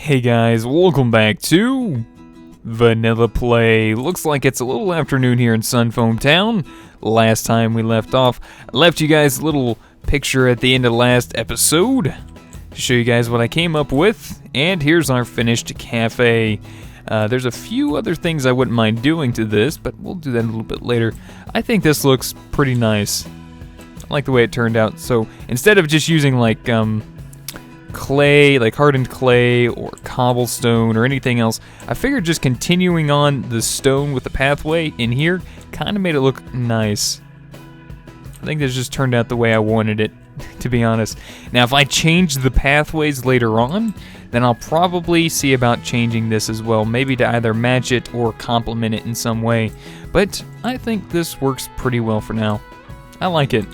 Hey guys, welcome back to Vanilla Play. Looks like it's a little afternoon here in Sunfoam Town. Last time we left off, I left you guys a little picture at the end of the last episode to show you guys what I came up with, and here's our finished cafe. There's a few other things I wouldn't mind doing to this, but we'll do that a little bit later. I think this looks pretty nice. I like the way it turned out. So instead of just using like clay, like hardened clay or cobblestone or anything else, I figured just continuing on the stone with the pathway in here kind of made it look nice. I think this just turned out the way I wanted it, to be honest. Now if I change the pathways later on, then I'll probably see about changing this as well, maybe to either match it or complement it in some way. But I think this works pretty well for now. I like it.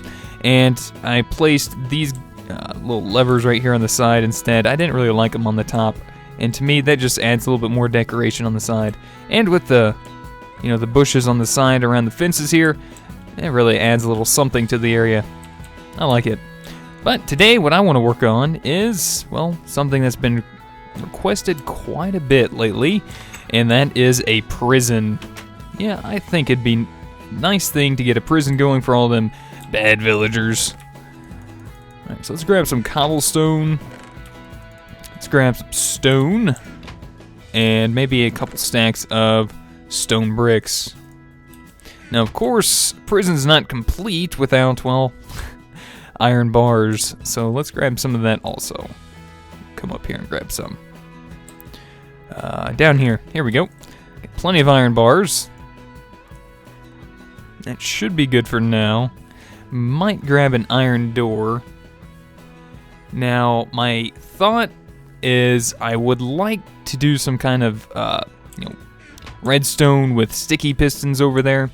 And I placed these little levers right here on the side instead. I didn't really like them on the top, and to me that just adds a little bit more decoration on the side. And with the, the bushes on the side around the fences here, it really adds a little something to the area. I like it. But today what I want to work on is, well, something that's been requested quite a bit lately, and that is a prison. Yeah, I think it'd be a nice thing to get a prison going for all them bad villagers. Alright, so let's grab some cobblestone. Let's grab some stone. And maybe a couple stacks of stone bricks. Now, of course, prison's not complete without, well, iron bars. So let's grab some of that also. Come up here and grab some. Down here. Here we go. Got plenty of iron bars. That should be good for now. Might grab an iron door. Now, my thought is I would like to do some kind of, redstone with sticky pistons over there.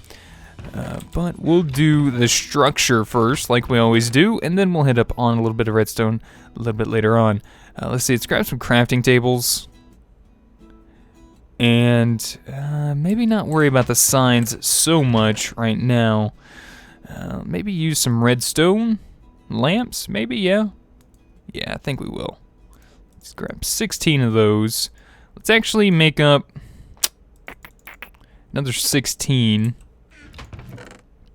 But we'll do the structure first, like we always do, and then we'll hit up on a little bit of redstone a little bit later on. Let's see, let's grab some crafting tables. And maybe not worry about the signs so much right now. Maybe use some redstone lamps, maybe, yeah. Yeah, I think we will. Let's grab 16 of those. Let's actually make up another 16.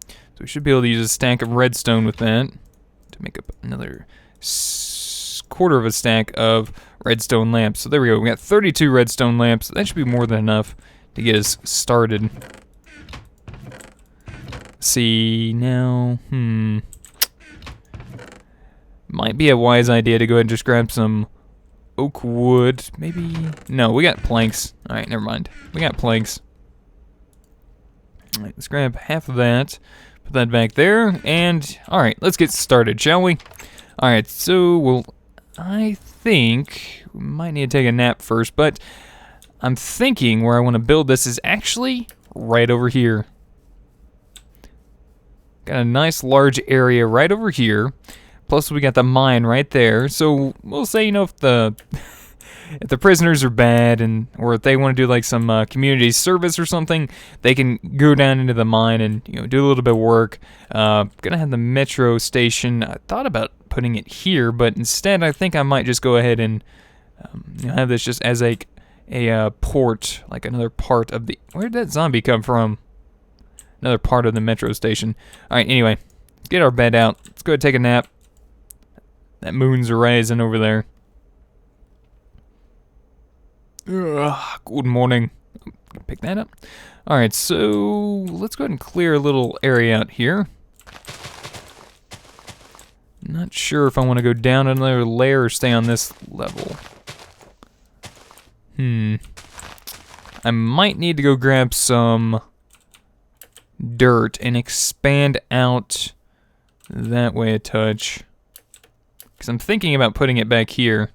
So we should be able to use a stack of redstone with that to make up another quarter of a stack of redstone lamps. So there we go. We got 32 redstone lamps. That should be more than enough to get us started. See, now, might be a wise idea to go ahead and just grab some oak wood. Maybe, no, we got planks. Alright, never mind. We got planks. Alright, let's grab half of that. Put that back there. And, alright, let's get started, shall we? Alright, so, I think we might need to take a nap first, but I'm thinking where I want to build this is actually right over here. Got a nice large area right over here. Plus we got the mine right there. So we'll say, if the if the prisoners are bad, or if they want to do like some community service or something, they can go down into the mine and do a little bit of work. Gonna have the metro station. I thought about putting it here, but instead I think I might just go ahead and have this just as a port, like another part of the. Where did that zombie come from? Another part of the metro station. All right. Anyway, let's get our bed out. Let's go ahead and take a nap. That moon's rising over there. Good morning. Pick that up. Alright, so let's go ahead and clear a little area out here. Not sure if I want to go down another layer or stay on this level. I might need to go grab some dirt and expand out that way a touch. Because I'm thinking about putting it back here.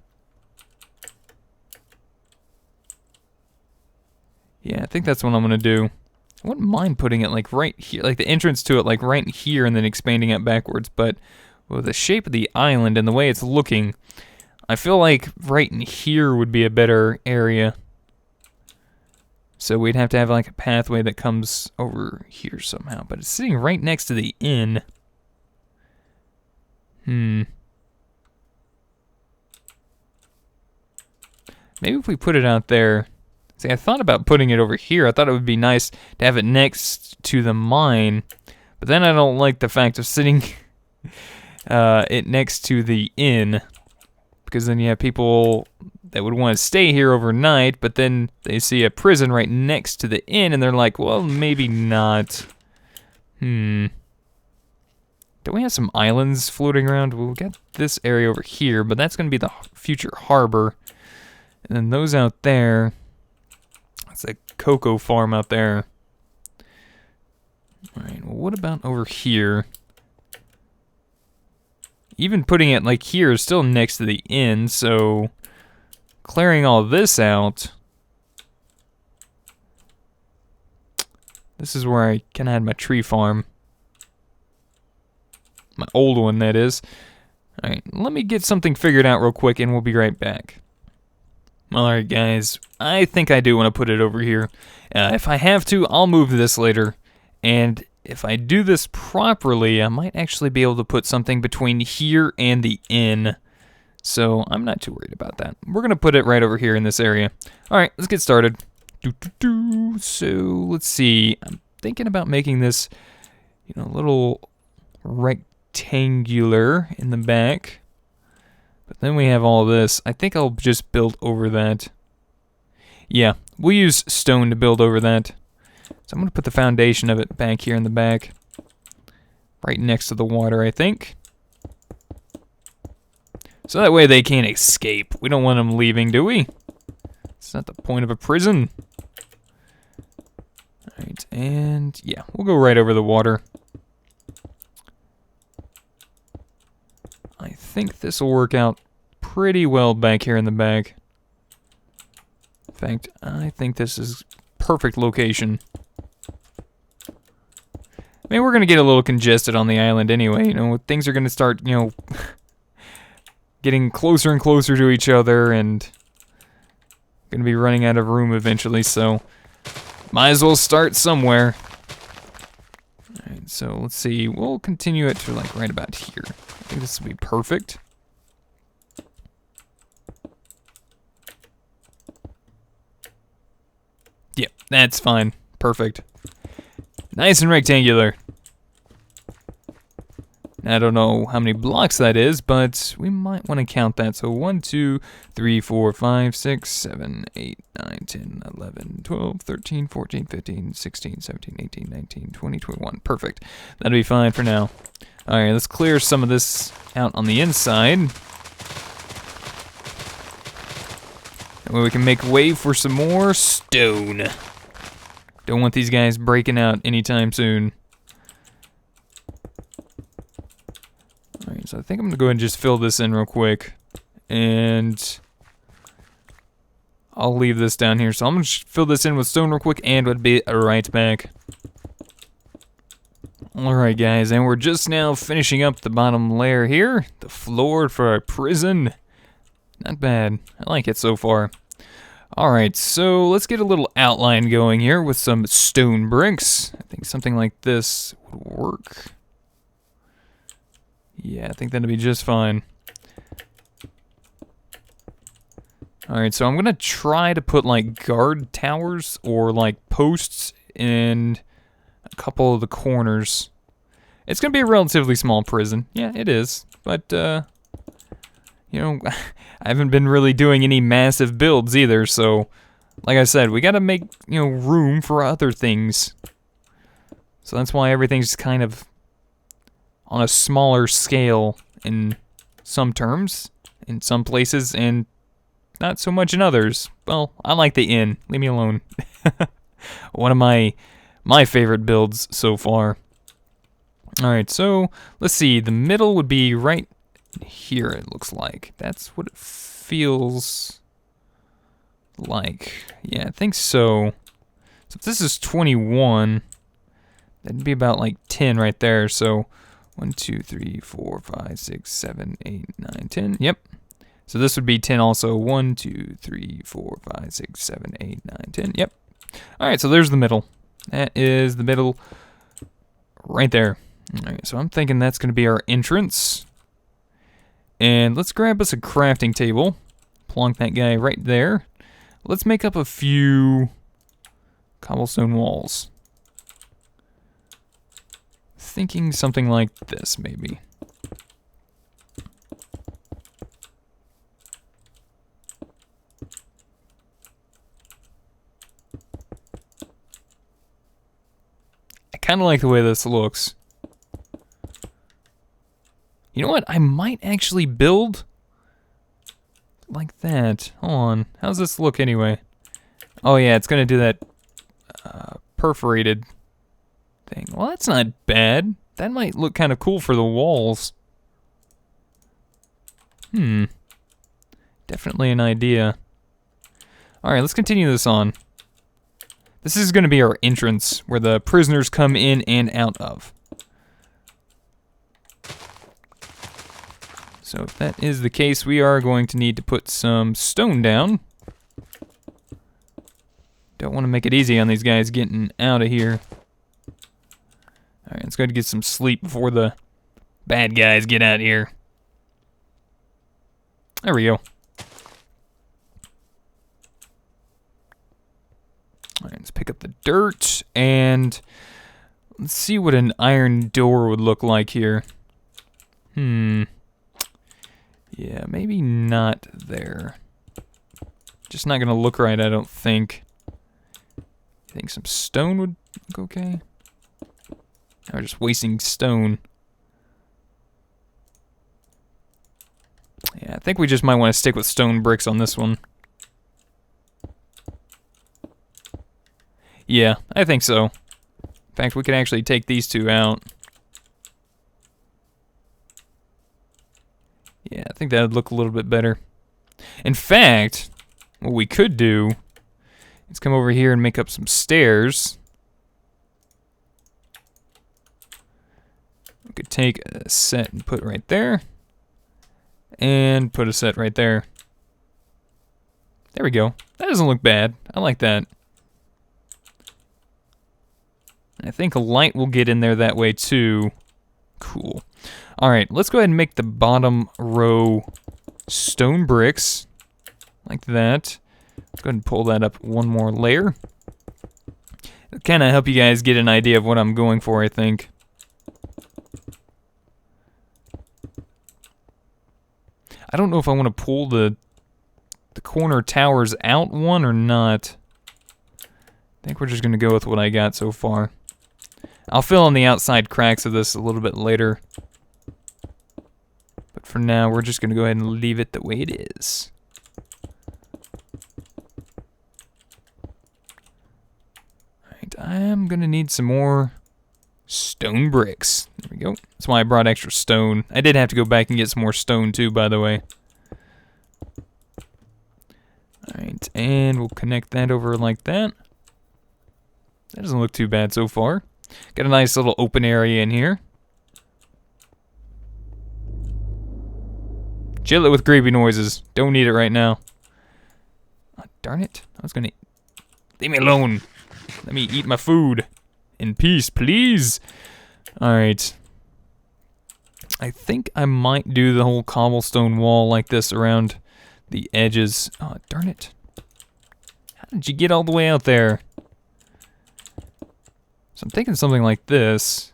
Yeah, I think that's what I'm going to do. I wouldn't mind putting it like right here, like the entrance to it like right here and then expanding it backwards. But with the shape of the island and the way it's looking, I feel like right in here would be a better area. So we'd have to have like a pathway that comes over here somehow. But it's sitting right next to the inn. Maybe if we put it out there. See, I thought about putting it over here. I thought it would be nice to have it next to the mine. But then I don't like the fact of sitting it next to the inn. Because then you have people that would want to stay here overnight, but then they see a prison right next to the inn, and they're like, well, maybe not. Don't we have some islands floating around? We'll get this area over here, but that's going to be the future harbor. And then those out there, that's a cocoa farm out there. Alright, well, what about over here? Even putting it like here is still next to the inn, so clearing all this out. This is where I kind of had my tree farm. My old one, that is. Alright, let me get something figured out real quick and we'll be right back. Alright guys, I think I do want to put it over here. If I have to, I'll move this later. And if I do this properly, I might actually be able to put something between here and the inn. So I'm not too worried about that. We're going to put it right over here in this area. Alright, let's get started. So, let's see. I'm thinking about making this, a little rectangular in the back. But then we have all this. I think I'll just build over that. Yeah, we'll use stone to build over that. So I'm going to put the foundation of it back here in the back. Right next to the water, I think. So that way they can't escape. We don't want them leaving, do we? It's not the point of a prison. Alright, and yeah, we'll go right over the water. I think this will work out pretty well back here in the back. In fact, I think this is perfect location. I mean, we're going to get a little congested on the island anyway. Things are going to start, getting closer and closer to each other and going to be running out of room eventually, so might as well start somewhere. Alright, so let's see. We'll continue it to like right about here. I think this will be perfect. Yep, that's fine. Perfect. Nice and rectangular. I don't know how many blocks that is, but we might want to count that. So 1, 2, 3, 4, 5, 6, 7, 8, 9, 10, 11, 12, 13, 14, 15, 16, 17, 18, 19, 20, 21. Perfect. That'll be fine for now. Alright, let's clear some of this out on the inside. That way we can make way for some more stone. Don't want these guys breaking out anytime soon. Alright, so I think I'm going to go ahead and just fill this in real quick. And I'll leave this down here. So I'm going to fill this in with stone real quick and we'll be right back. Alright guys, and we're just now finishing up the bottom layer here. The floor for our prison. Not bad. I like it so far. Alright, so let's get a little outline going here with some stone bricks. I think something like this would work. Yeah, I think that'd be just fine. Alright, so I'm gonna try to put like guard towers or like posts in a couple of the corners. It's gonna be a relatively small prison. Yeah, it is. But, I haven't been really doing any massive builds either, so like I said, we gotta make, room for other things. So that's why everything's kind of on a smaller scale in some terms, in some places, and not so much in others. Well, I like the inn. Leave me alone. One of my favorite builds so far. Alright, so let's see. The middle would be right here, it looks like. That's what it feels like. Yeah, I think so. So if this is 21, that'd be about like 10 right there. So 1, 2, 3, 4, 5, 6, 7, 8, 9, 10. Yep. So this would be 10 also. 1, 2, 3, 4, 5, 6, 7, 8, 9, 10. Yep. Alright, so there's the middle. That is the middle right there. Alright, so I'm thinking that's going to be our entrance. And let's grab us a crafting table. Plonk that guy right there. Let's make up a few cobblestone walls. Thinking something like this, maybe. I kind of like the way this looks. You know what? I might actually build like that. Hold on. How's this look anyway? Oh yeah, it's gonna do that perforated thing. Well, that's not bad. That might look kind of cool for the walls. Definitely an idea. Alright, let's continue this on. This is gonna be our entrance, where the prisoners come in and out of. So if that is the case, we are going to need to put some stone down. Don't want to make it easy on these guys getting out of here. Alright, let's go ahead and get some sleep before the bad guys get out of here. There we go. Alright, let's pick up the dirt, and let's see what an iron door would look like here. Yeah, maybe not there. Just not gonna look right, I don't think. I think some stone would look okay. Now we're just wasting stone. Yeah, I think we just might want to stick with stone bricks on this one. Yeah, I think so. In fact, we can actually take these two out. Yeah, I think that would look a little bit better. In fact, what we could do is come over here and make up some stairs. We could take a set and put right there. And put a set right there. There we go. That doesn't look bad. I like that. I think a light will get in there that way too. Cool. Alright, let's go ahead and make the bottom row stone bricks. Like that. Let's go ahead and pull that up one more layer. It'll kind of help you guys get an idea of what I'm going for, I think. I don't know if I want to pull the corner towers out one or not. I think we're just going to go with what I got so far. I'll fill in the outside cracks of this a little bit later. But for now, we're just going to go ahead and leave it the way it is. Alright, I'm going to need some more stone bricks. There we go. That's why I brought extra stone. I did have to go back and get some more stone too, by the way. Alright, and we'll connect that over like that. That doesn't look too bad so far. Got a nice little open area in here. Chill it with creepy noises. Don't need it right now. Oh, darn it. I was gonna... Leave me alone. Let me eat my food. In peace, please. Alright. I think I might do the whole cobblestone wall like this around the edges. Oh, darn it. How did you get all the way out there? So I'm thinking something like this.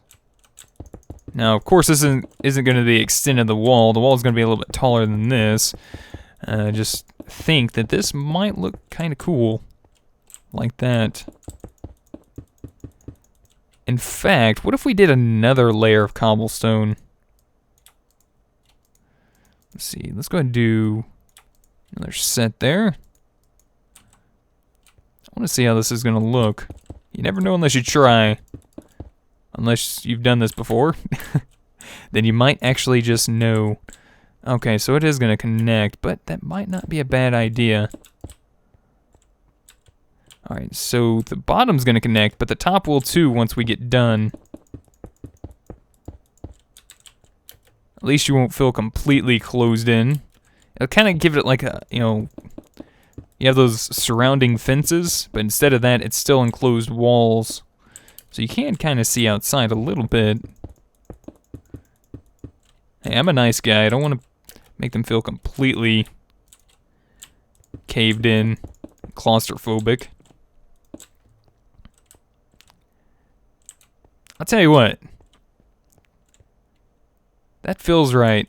Now, of course, this isn't going to be the extent of the wall. The wall is going to be a little bit taller than this. Just think that this might look kind of cool. Like that. In fact, what if we did another layer of cobblestone? Let's see. Let's go ahead and do another set there. I want to see how this is going to look. You never know unless you try. Unless you've done this before. Then you might actually just know. Okay, so it is going to connect, but that might not be a bad idea. Alright, so the bottom's going to connect, but the top will too once we get done. At least you won't feel completely closed in. It'll kind of give it like a, you know, you have those surrounding fences, but instead of that, it's still enclosed walls. So you can kind of see outside a little bit. Hey, I'm a nice guy. I don't want to make them feel completely caved in, claustrophobic. I'll tell you what. That feels right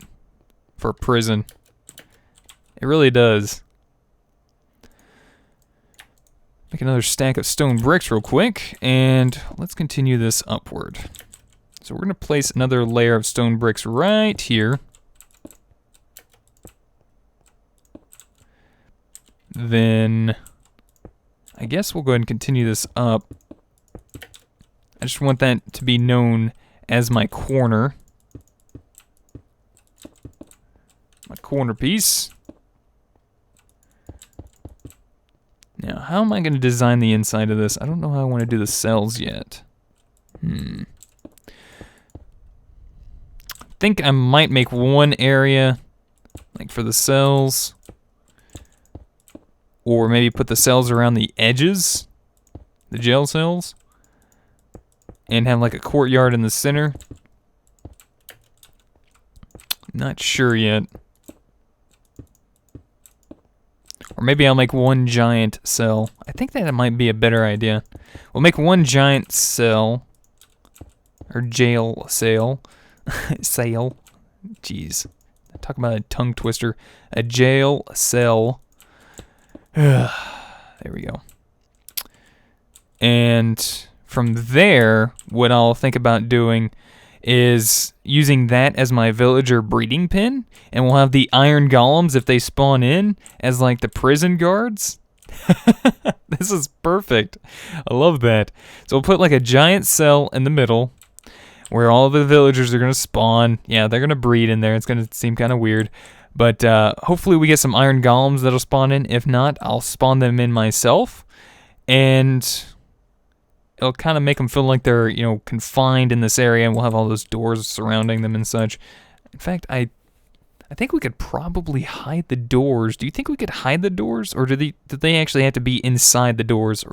for a prison. It really does. Make another stack of stone bricks real quick, and let's continue this upward. So we're going to place another layer of stone bricks right here. Then I guess we'll go ahead and continue this up. I just want that to be known as my corner. My corner piece. Now, how am I going to design the inside of this? I don't know how I want to do the cells yet. I think I might make one area, like for the cells. Or maybe put the cells around the edges, the jail cells. And have like a courtyard in the center. Not sure yet. Or maybe I'll make one giant cell. I think that might be a better idea. We'll make one giant cell. Or jail cell. Sale. Jeez. Talk about a tongue twister. A jail cell. There we go. And from there, what I'll think about doing is using that as my villager breeding pen, and we'll have the iron golems, if they spawn in, as like the prison guards. This is perfect. I love that. So we'll put like a giant cell in the middle where all the villagers are going to spawn. Yeah, they're going to breed in there. It's going to seem kind of weird. But hopefully we get some iron golems that'll spawn in. If not, I'll spawn them in myself. And it'll kind of make them feel like they're, you know, confined in this area, and we'll have all those doors surrounding them and such. In fact, I think we could probably hide the doors. Do you think we could hide the doors, or do they actually have to be inside the doors, or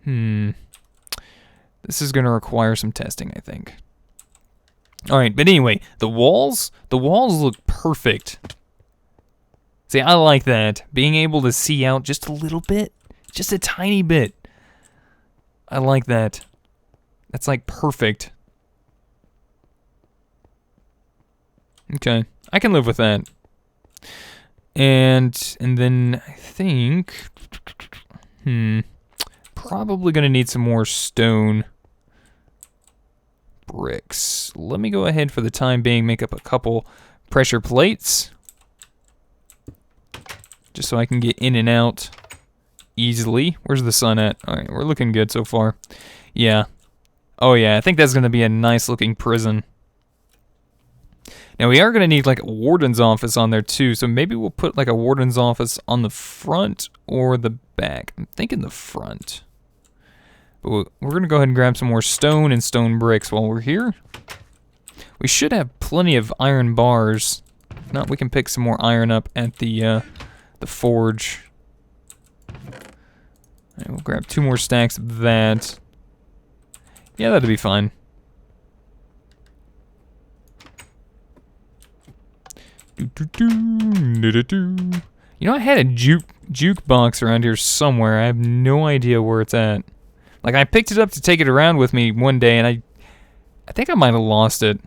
This is going to require some testing, I think. All right, but anyway, the walls look perfect. See, I like that. Being able to see out just a little bit, just a tiny bit. I like that. That's like perfect. Okay, I can live with that. And then I think, probably gonna need some more stone bricks. Let me go ahead for the time being, make up a couple pressure plates, just so I can get in and out easily. Where's the sun at? All right, we're looking good so far. Yeah. Oh yeah, I think that's gonna be a nice looking prison. Now we are gonna need like a warden's office on there too, so maybe we'll put like a warden's office on the front or the back. I'm thinking the front. But we're gonna go ahead and grab some more stone and stone bricks while we're here. We should have plenty of iron bars. If not, we can pick some more iron up at the forge. And we'll grab 2 more stacks of that. Yeah, that'll be fine. You know, I had a jukebox around here somewhere. I have no idea where it's at. Like, I picked it up to take it around with me one day, and I think I might have lost it.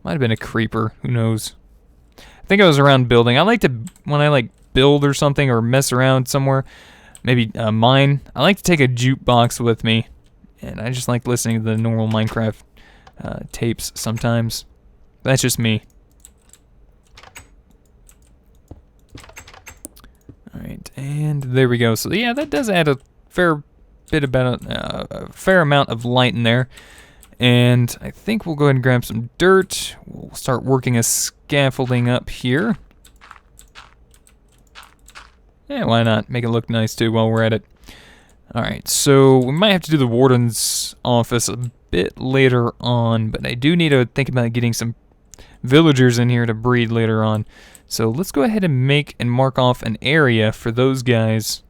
Might have been a creeper. Who knows? I think I was around building. I like to, when I like build or something or mess around somewhere, maybe mine, I like to take a jukebox with me. And I just like listening to the normal Minecraft tapes sometimes. That's just me. Alright, and there we go. So yeah, that does add a fair bit about a fair amount of light in there. And I think we'll go ahead and grab some dirt. We'll start working a scaffolding up here. Yeah, why not? Make it look nice too while we're at it. Alright, so we might have to do the warden's office a bit later on, but I do need to think about getting some villagers in here to breed later on. So let's go ahead and make and mark off an area for those guys.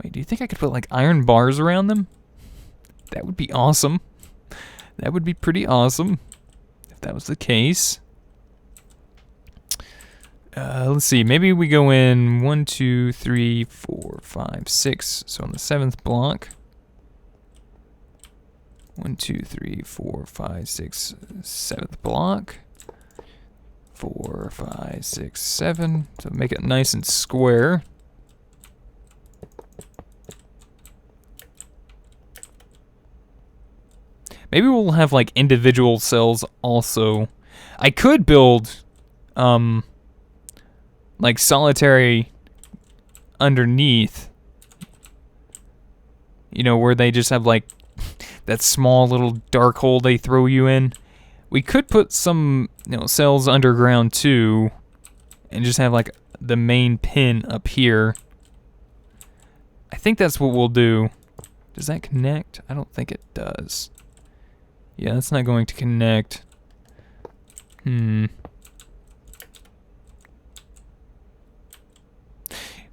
Wait, do you think I could put like iron bars around them? That would be awesome. That would be pretty awesome if that was the case. Let's see. Maybe we go in 1, 2, 3, 4, 5, 6. So on the 7th block. 1, 2, 3, 4, 5, 6, 7th block. 4, 5, 6, 7. So make it nice and square. Maybe we'll have like individual cells also. I could build like solitary underneath. You know, where they just have like that small little dark hole they throw you in. We could put some, you know, cells underground too, and just have like the main pin up here. I think that's what we'll do. Does that connect? I don't think it does. Yeah, that's not going to connect.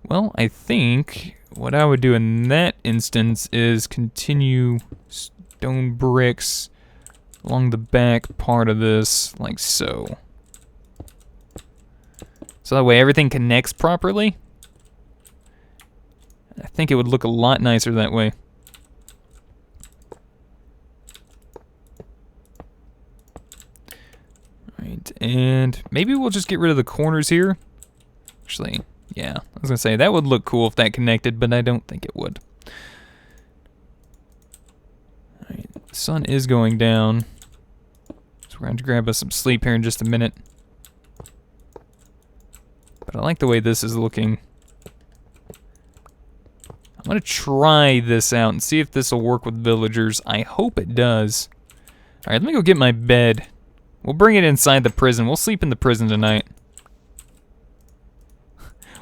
Well, I think what I would do in that instance is continue stone bricks along the back part of this, like so. So that way everything connects properly. I think it would look a lot nicer that way. Alright, and maybe we'll just get rid of the corners here. Actually, yeah, I was gonna say that would look cool if that connected, but I don't think it would. Alright, the sun is going down. So we're going to grab us some sleep here in just a minute. But I like the way this is looking. I'm gonna try this out and see if this will work with villagers. I hope it does. Alright, let me go get my bed. We'll bring it inside the prison. We'll sleep in the prison tonight.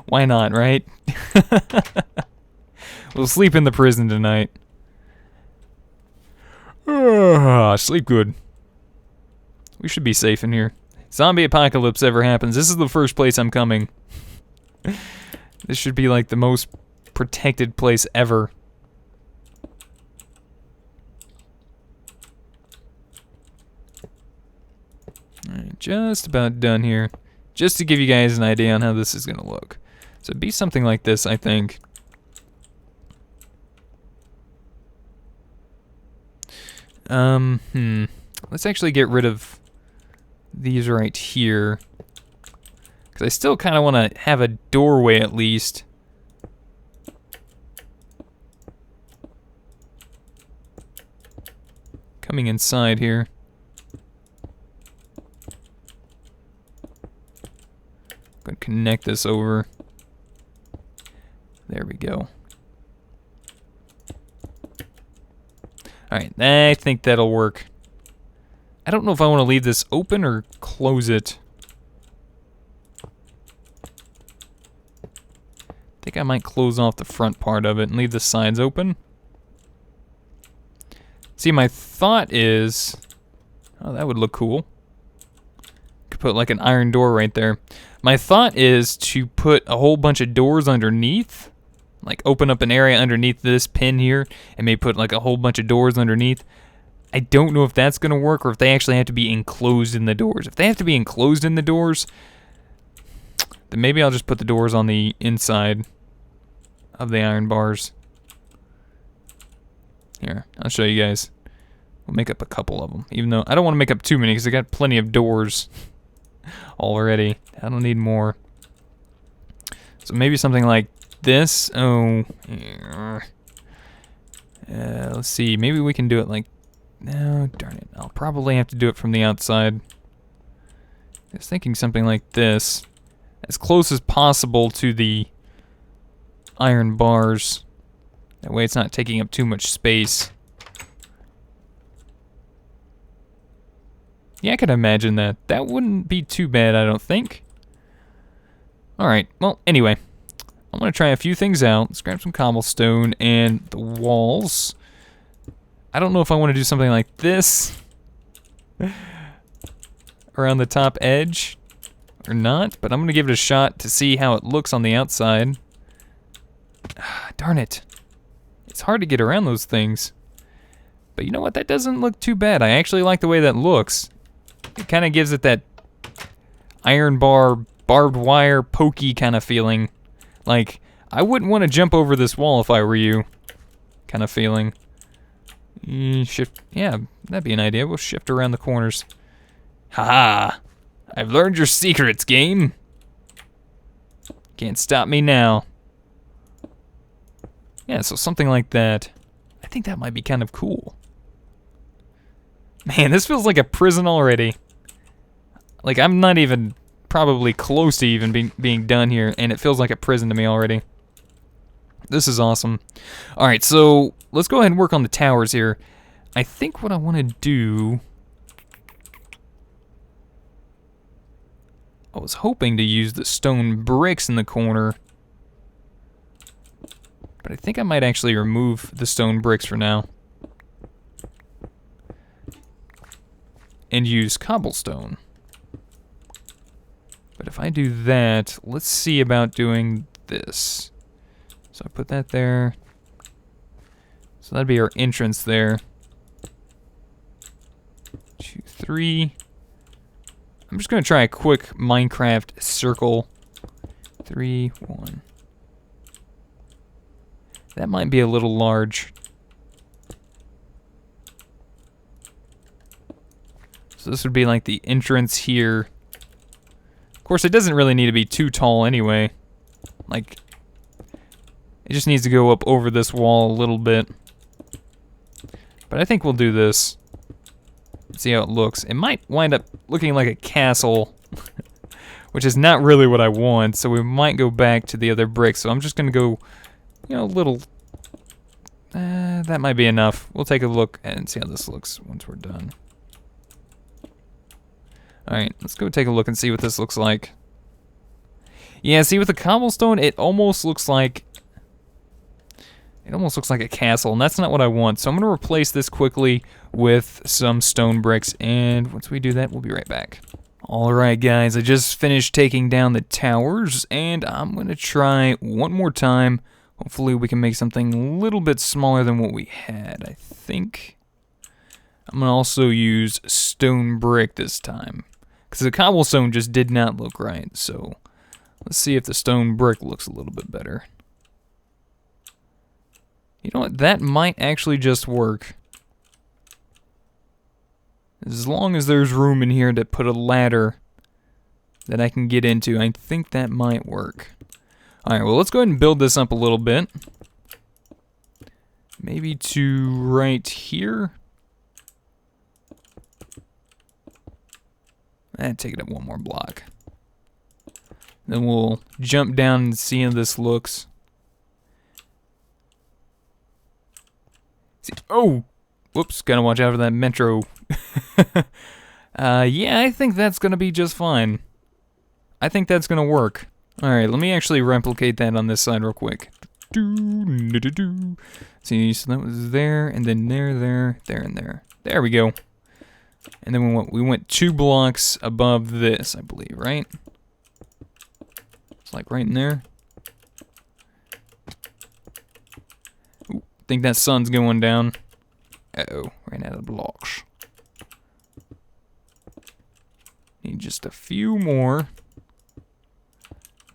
Why not, right? We'll sleep in the prison tonight. Sleep good. We should be safe in here. Zombie apocalypse ever happens, this is the first place I'm coming. This should be like the most protected place ever. Alright, just about done here. Just to give you guys an idea on how this is going to look. So it'd be something like this, I think. Let's actually get rid of these right here. Because I still kind of want to have a doorway at least. Coming inside here. Going to connect this over. There we go. Alright, I think that'll work. I don't know if I want to leave this open or close it. I think I might close off the front part of it and leave the sides open. See, my thought is... Oh, that would look cool. Could put like an iron door right there. My thought is to put a whole bunch of doors underneath. Like open up an area underneath this pin here and maybe put like a whole bunch of doors underneath. I don't know if that's going to work or if they actually have to be enclosed in the doors. If they have to be enclosed in the doors, then maybe I'll just put the doors on the inside of the iron bars. Here, I'll show you guys. We'll make up a couple of them, even though I don't want to make up too many because I got plenty of doors already. I don't need more. So maybe something like this. Oh, let's see. Maybe we can do it like... No, darn it. I'll probably have to do it from the outside. I was thinking something like this. As close as possible to the iron bars. That way it's not taking up too much space. Yeah, I could imagine that. That wouldn't be too bad, I don't think. Alright, well, anyway. I'm going to try a few things out. Let's grab some cobblestone and the walls. I don't know if I want to do something like this. Around the top edge. Or not, but I'm going to give it a shot to see how it looks on the outside. Darn it. It's hard to get around those things. But you know what? That doesn't look too bad. I actually like the way that looks. It kind of gives it that iron bar barbed wire, pokey kind of feeling. Like, I wouldn't want to jump over this wall if I were you. Kind of feeling. Shift. Yeah, that'd be an idea. We'll shift around the corners. Haha! I've learned your secrets, game. Can't stop me now. Yeah, so something like that. I think that might be kind of cool. Man, this feels like a prison already. Like, I'm not even probably close to even being done here, and it feels like a prison to me already. This is awesome. Alright, so let's go ahead and work on the towers here. I think what I want to do... I was hoping to use the stone bricks in the corner. But I think I might actually remove the stone bricks for now. And use cobblestone. But if I do that, let's see about doing this. So I put that there. So that'd be our entrance there. 2, 3. I'm just gonna try a quick Minecraft circle. 3, 1. That might be a little large. So this would be like the entrance here. Of course, it doesn't really need to be too tall anyway. Like, it just needs to go up over this wall a little bit. But I think we'll do this. See how it looks. It might wind up looking like a castle, which is not really what I want, so we might go back to the other bricks. So I'm just gonna go, you know, a little... that might be enough. We'll take a look and see how this looks once we're done. Alright, let's go take a look and see what this looks like. Yeah, see, with the cobblestone, it almost looks like a castle, and that's not what I want. So I'm gonna replace this quickly with some stone bricks, and once we do that, we'll be right back. Alright guys, I just finished taking down the towers, and I'm gonna try one more time. Hopefully we can make something a little bit smaller than what we had, I think. I'm gonna also use stone brick this time, because the cobblestone just did not look right, so let's see if the stone brick looks a little bit better. You know what, that might actually just work. As long as there's room in here to put a ladder that I can get into, I think that might work. Alright, well, let's go ahead and build this up a little bit. Maybe to right here. And take it up one more block. Then we'll jump down and see how this looks. See, oh! Whoops, gotta watch out for that metro. Yeah, I think that's gonna be just fine. I think that's gonna work. Alright, let me actually replicate that on this side real quick. See, so that was there, and then there, and there. There we go. And then we went 2 blocks above this, I believe, right? It's like right in there. Ooh, think that sun's going down. Uh-oh, ran out of blocks. Need just a few more.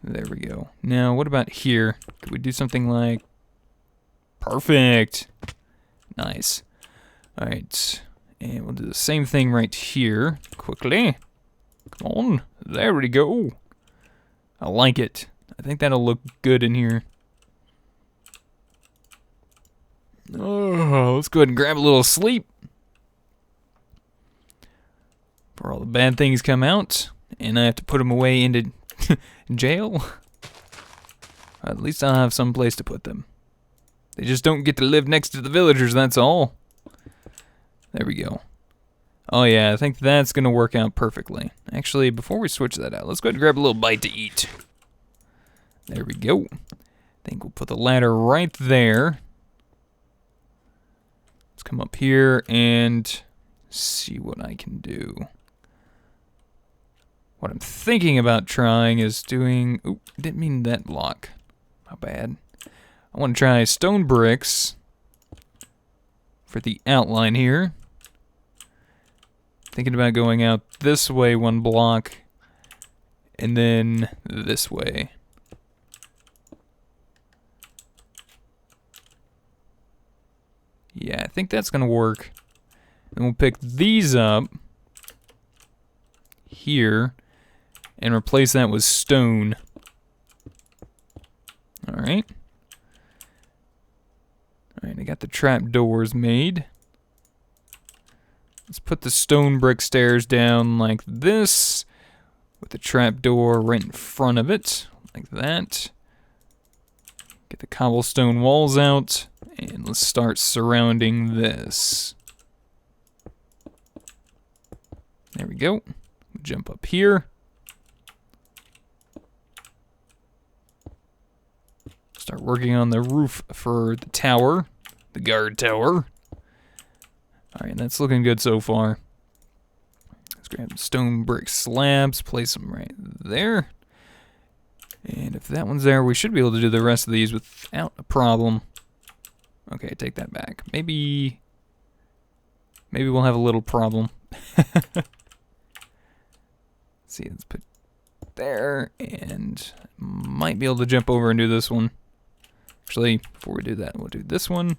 There we go. Now, what about here? Could we do something like... Perfect! Nice. Alright. And we'll do the same thing right here. Quickly. Come on. There we go. I like it. I think that'll look good in here. Oh, let's go ahead and grab a little sleep. Before all the bad things come out. And I have to put them away into jail. At least I'll have some place to put them. They just don't get to live next to the villagers, that's all. There we go. Oh yeah, I think that's gonna work out perfectly. Actually, before we switch that out, let's go ahead and grab a little bite to eat. There we go. I think we'll put the ladder right there. Let's come up here and see what I can do. What I'm thinking about trying is doing... Oop, didn't mean that block. My bad. I want to try stone bricks for the outline here. Thinking about going out this way 1 block and then this way. Yeah, I think that's gonna work. And we'll pick these up here and replace that with stone. Alright. Alright, I got the trap doors made. Let's put the stone brick stairs down like this, with the trap door right in front of it, like that. Get the cobblestone walls out, and let's start surrounding this. There we go. Jump up here. Start working on the roof for the tower, the guard tower. Alright, that's looking good so far. Let's grab stone brick slabs, place them right there. And if that one's there, we should be able to do the rest of these without a problem. Okay, take that back. Maybe we'll have a little problem. Let's see, let's put there, and might be able to jump over and do this one. Actually, before we do that, we'll do this one.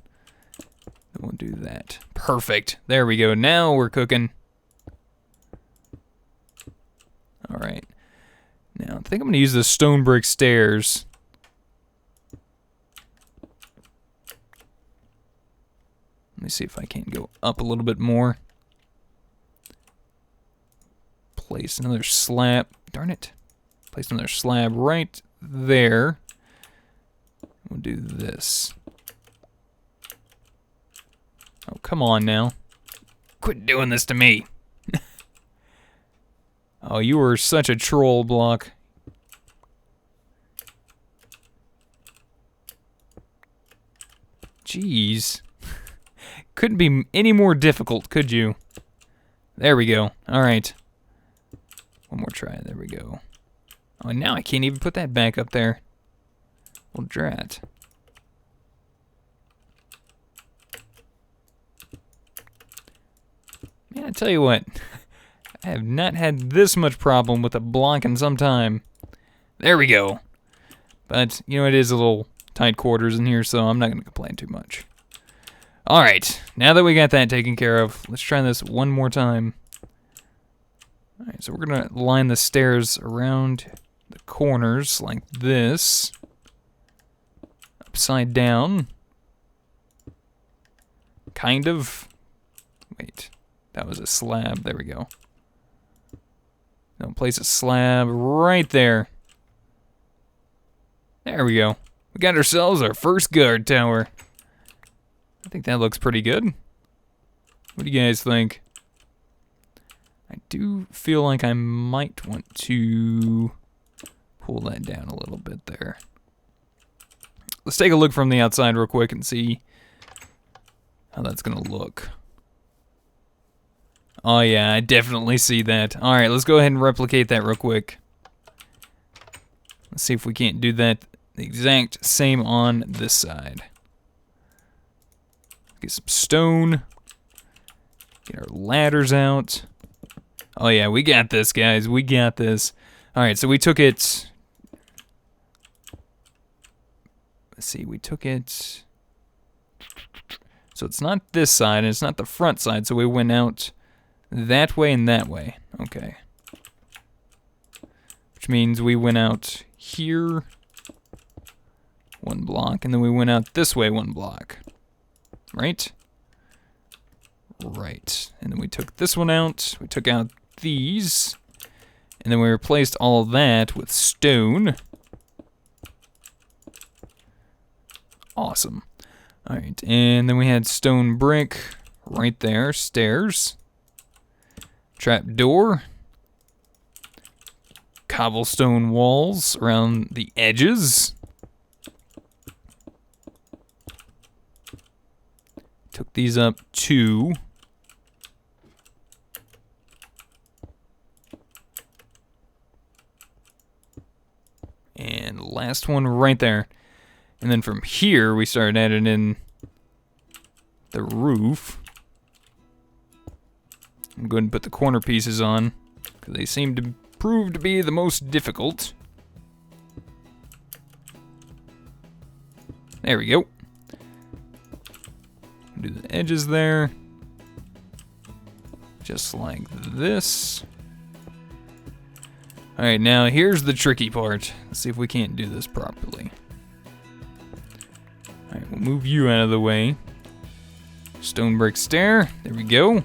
Then we'll do that. Perfect. There we go. Now we're cooking. Alright. Now, I think I'm going to use the stone brick stairs. Let me see if I can't go up a little bit more. Place another slab. Darn it. Place another slab right there. We'll do this. Oh, come on now. Quit doing this to me. Oh, you were such a troll, Block. Jeez. Couldn't be any more difficult, could you? There we go. Alright. One more try. There we go. Oh, and now I can't even put that back up there. Well, drat. Man, I tell you what. I have not had this much problem with a block in some time. There we go. But, you know, it is a little tight quarters in here, so I'm not going to complain too much. Alright, now that we got that taken care of, let's try this one more time. Alright, so we're going to line the stairs around the corners like this. Upside down. Kind of. Wait, that was a slab. There we go. Now place a slab right there. There we go. We got ourselves our first guard tower. I think that looks pretty good. What do you guys think? I do feel like I might want to pull that down a little bit there. Let's take a look from the outside real quick and see how that's gonna look. Oh yeah, I definitely see that. Alright, let's go ahead and replicate that real quick. Let's see if we can't do that the exact same on this side. Get some stone. Get our ladders out. Oh yeah, we got this, guys. We got this. Alright, so we took it... Let's see, we took it... So it's not this side, and it's not the front side, so we went out that way and that way. Okay. Which means we went out here, one block, and then we went out this way one block. Right? Right. And then we took this one out, we took out these, and then we replaced all of that with stone. Awesome. Alright, and then we had stone brick right there, stairs, trap door, cobblestone walls around the edges. Took these up too. And last one right there. And then from here, we started adding in the roof. I'm going to put the corner pieces on, because they seem to proved to be the most difficult. There we go. Do the edges there. Just like this. Alright, now here's the tricky part. Let's see if we can't do this properly. Alright, we'll move you out of the way. Stone brick stair. There we go. We'll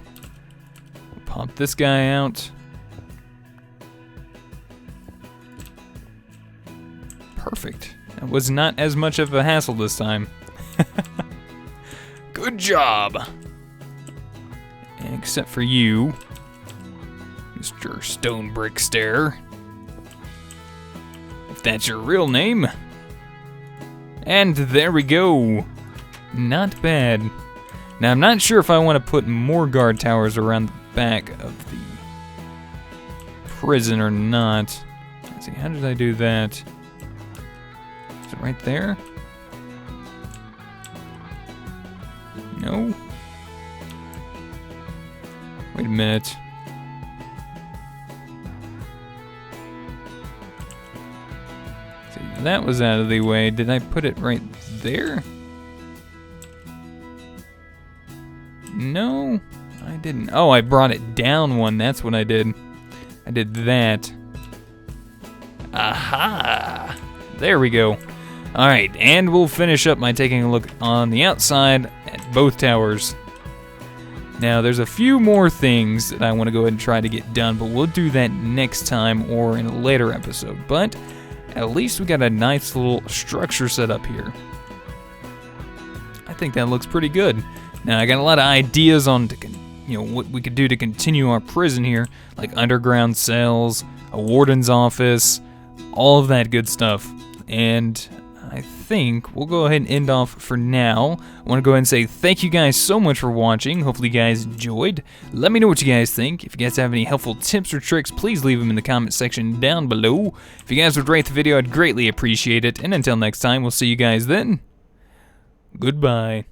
pop this guy out. Perfect. That was not as much of a hassle this time. Good job! Except for you, Mr. Stone Brick Stair. If that's your real name. And there we go. Not bad. Now I'm not sure if I want to put more guard towers around the back of the prison or not. Let's see, how did I do that? Is it right there? No. Wait a minute. See, that was out of the way. Did I put it right there? No, I didn't. Oh, I brought it down one. That's what I did. I did that. Aha! There we go. Alright, and we'll finish up by taking a look on the outside at both towers. Now, there's a few more things that I want to go ahead and try to get done, but we'll do that next time or in a later episode. But at least we got a nice little structure set up here. I think that looks pretty good. Now, I got a lot of ideas on what we could do to continue our prison here, like underground cells, a warden's office, all of that good stuff. And I think we'll go ahead and end off for now. I want to go ahead and say thank you guys so much for watching. Hopefully you guys enjoyed. Let me know what you guys think. If you guys have any helpful tips or tricks, please leave them in the comment section down below. If you guys would rate the video, I'd greatly appreciate it. And until next time, we'll see you guys then. Goodbye.